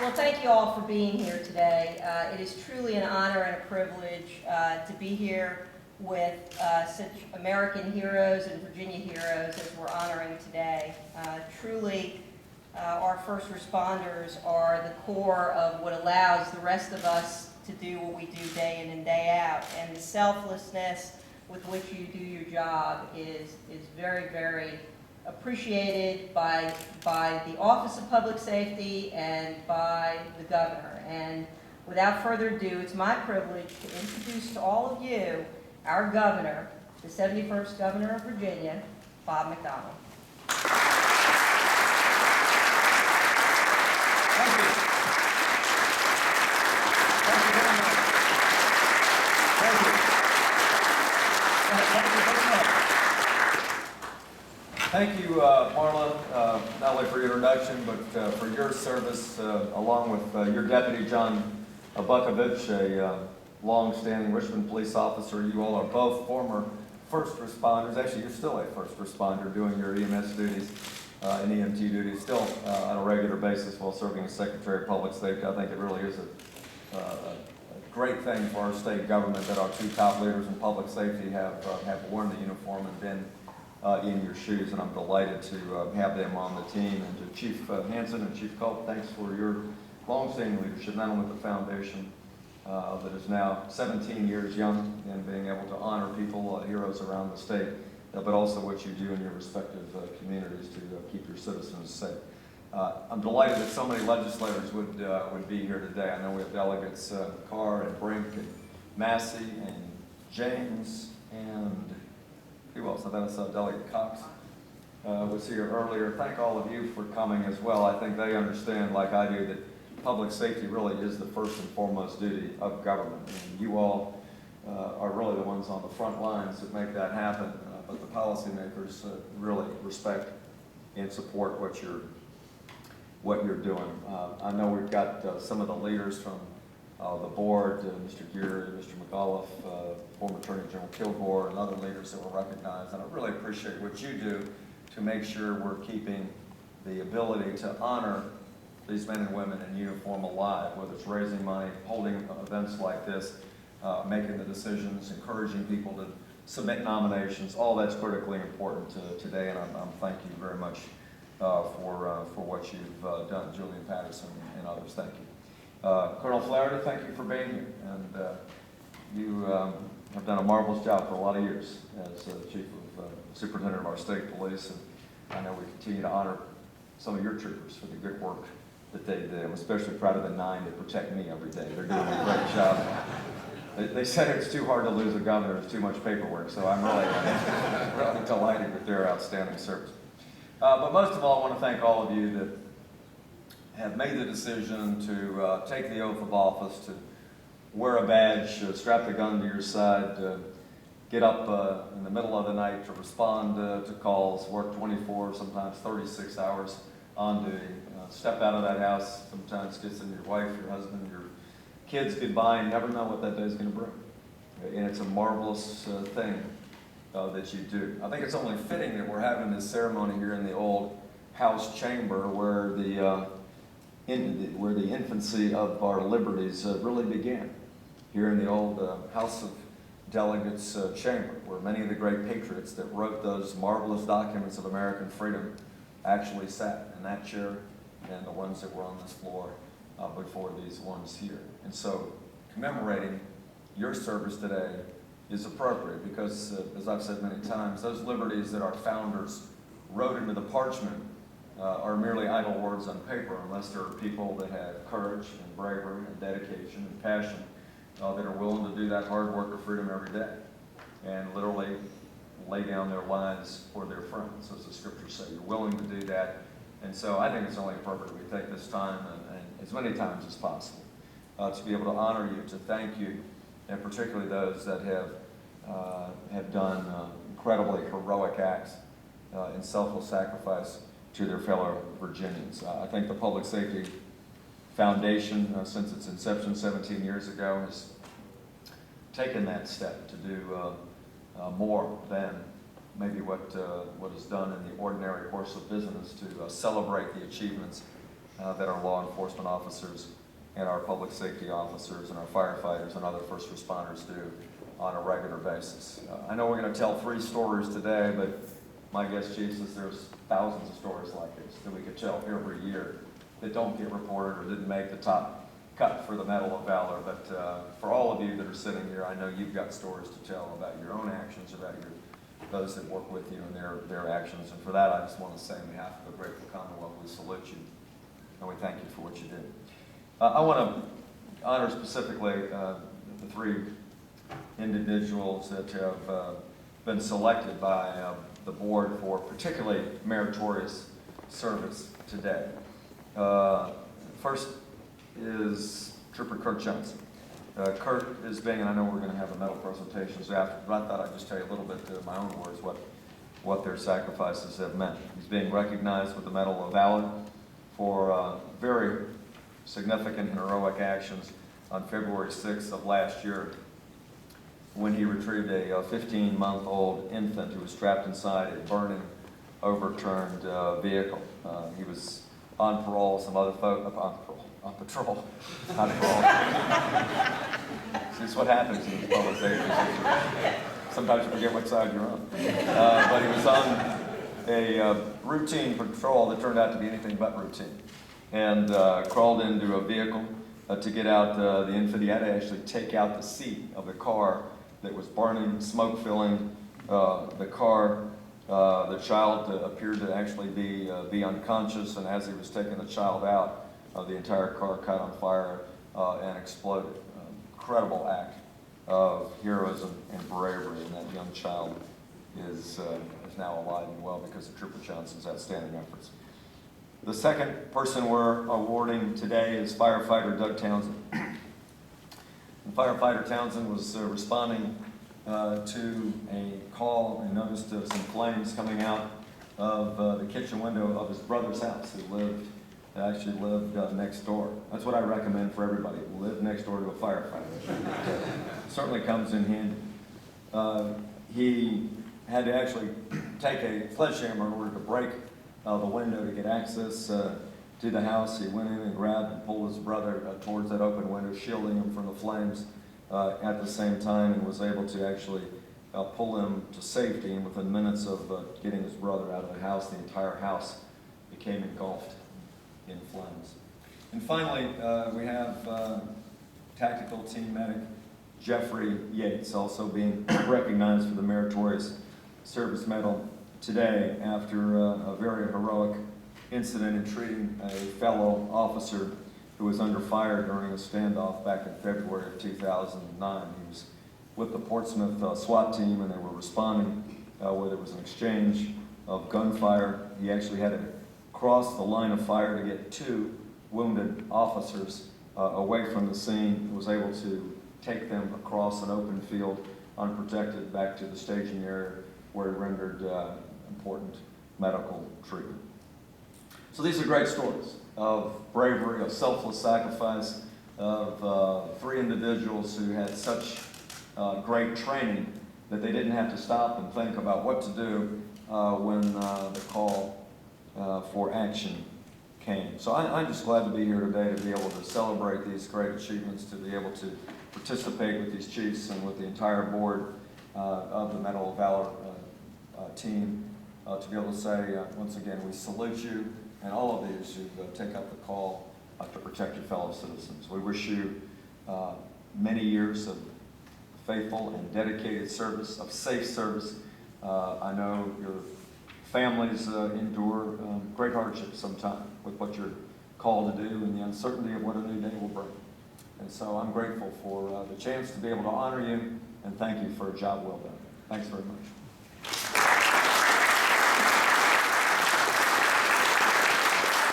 Well, thank you all for being here today. It is truly an honor and a privilege to be here with such American heroes and Virginia heroes as we're honoring today. Truly, our first responders are the core of what allows the rest of us to do what we do day in and day out. And the selflessness with which you do your job is very, very appreciated by the Office of Public Safety and by the Governor. And without further ado, it's my privilege to introduce to all of you our Governor, the 71st Governor of Virginia, Bob McDonnell. Thank you. Thank you very much. Thank you. Thank you very much. Thank you, Marla, not only for your introduction, but for your service, along with your deputy, John Bukovich, a long-standing Richmond police officer. You all are both former first responders. Actually, you're still a first responder doing your EMS duties and EMT duties, still on a regular basis while serving as Secretary of Public Safety. I think it really is a great thing for our state government that our two top leaders in public safety have worn the uniform and been in your shoes, and I'm delighted to have them on the team. And to Chief Hansen and Chief Culp, thanks for your long-standing leadership, not only with the foundation that is now 17 years young and being able to honor people, heroes around the state, but also what you do in your respective communities to keep your citizens safe. I'm delighted that so many legislators would be here today. I know we have delegates Carr and Brink and Massey and James and who else? I thought I saw Delegate Cox was here earlier. Thank all of you for coming as well. I think they understand, like I do, that public safety really is the first and foremost duty of government. And you all are really the ones on the front lines that make that happen. But the policymakers really respect and support what you're doing. I know we've got some of the leaders from the board, Mr. Geary, Mr. McAuliffe, former Attorney General Kilgore, and other leaders that were recognized. And I really appreciate what you do to make sure we're keeping the ability to honor these men and women in uniform alive, whether it's raising money, holding events like this, making the decisions, encouraging people to submit nominations. All that's critically important today, and I'm thank you very much for what you've done. Julian Patterson and others, thank you. Colonel Flaherty, thank you for being here, and you have done a marvelous job for a lot of years as Chief of Superintendent of our state police, and I know we continue to honor some of your troopers for the good work that they do. I'm especially proud of the 9 that protect me every day. They're doing a great job. They said it's too hard to lose a governor, it's too much paperwork, so I'm really delighted with their outstanding service. But most of all, I want to thank all of you that have made the decision to take the oath of office, to wear a badge, strap the gun to your side, get up in the middle of the night to respond to calls, work 24, sometimes 36 hours on duty, step out of that house, sometimes kissing your wife, your husband, your kids goodbye, and never know what that day is going to bring. And it's a marvelous thing that you do. I think it's only fitting that we're having this ceremony here in the old House chamber where the infancy of our liberties really began, here in the old House of Delegates chamber, where many of the great patriots that wrote those marvelous documents of American freedom actually sat in that chair, and the ones that were on this floor before these ones here. And so commemorating your service today is appropriate because, as I've said many times, those liberties that our founders wrote into the parchment are merely idle words on paper unless there are people that have courage and bravery and dedication and passion that are willing to do that hard work of freedom every day and literally lay down their lives for their friends, as the scriptures say. You're willing to do that. And so I think it's only appropriate we take this time and as many times as possible to be able to honor you, to thank you, and particularly those that have done incredibly heroic acts in selfless sacrifice to their fellow Virginians. I think the Public Safety Foundation, since its inception 17 years ago, has taken that step to do more than maybe what is done in the ordinary course of business to celebrate the achievements that our law enforcement officers and our public safety officers and our firefighters and other first responders do on a regular basis. I know we're going to tell 3 stories today, but my guess, Chiefs, is there's thousands of stories like this that we could tell every year that don't get reported or didn't make the top cut for the Medal of Valor. But for all of you that are sitting here, I know you've got stories to tell about your own actions, about those that work with you and their actions. And for that, I just want to say on behalf of the grateful Commonwealth, we salute you and we thank you for what you did. I want to honor specifically the 3 individuals that have been selected by the board for particularly meritorious service today. First is Trooper Kurt Johnson. Kurt is being, and I know we're going to have a medal presentations after, but I thought I'd just tell you a little bit in my own words what their sacrifices have meant. He's being recognized with the Medal of Valor for very significant and heroic actions on February 6th of last year when he retrieved a 15-month-old infant who was trapped inside a burning, overturned vehicle. He was on parole, some other folks, on patrol, not parole. See, it's what happens in public safety. Sometimes you forget what side you're on. But he was on a routine patrol that turned out to be anything but routine, and crawled into a vehicle to get out the infant. He had to actually take out the seat of the car that was burning, smoke filling the car. The child appeared to actually be unconscious, and as he was taking the child out, the entire car caught on fire and exploded. Incredible act of heroism and bravery, and that young child is now alive and well because of Trooper Johnson's outstanding efforts. The second person we're awarding today is Firefighter Doug Townshend. And Firefighter Townshend was responding to a call and noticed some flames coming out of the kitchen window of his brother's house, who actually lived next door. That's what I recommend for everybody: live next door to a firefighter. Certainly comes in handy. He had to actually take a sledgehammer in order to break the window to get access to the house. He went in and grabbed and pulled his brother towards that open window, shielding him from the flames at the same time, and was able to actually pull him to safety. And within minutes of getting his brother out of the house, the entire house became engulfed in flames. And finally, we have Tactical Team Medic Jeffrey Yates, also being recognized for the Meritorious Service Medal today after a very heroic incident in treating a fellow officer who was under fire during a standoff back in February of 2009. He was with the Portsmouth SWAT team, and they were responding where there was an exchange of gunfire. He actually had to cross the line of fire to get 2 wounded officers away from the scene. He was able to take them across an open field, unprotected, back to the staging area where he rendered important medical treatment. So these are great stories of bravery, of selfless sacrifice, of 3 individuals who had such great training that they didn't have to stop and think about what to do when the call for action came. So I'm just glad to be here today to be able to celebrate these great achievements, to be able to participate with these chiefs and with the entire board of the Medal of Valor team, to be able to say, once again, we salute you and all of these who take up the call to protect your fellow citizens. We wish you many years of faithful and dedicated service, of safe service. I know your families endure great hardship sometimes with what you're called to do and the uncertainty of what a new day will bring. And so I'm grateful for the chance to be able to honor you and thank you for a job well done. Thanks very much.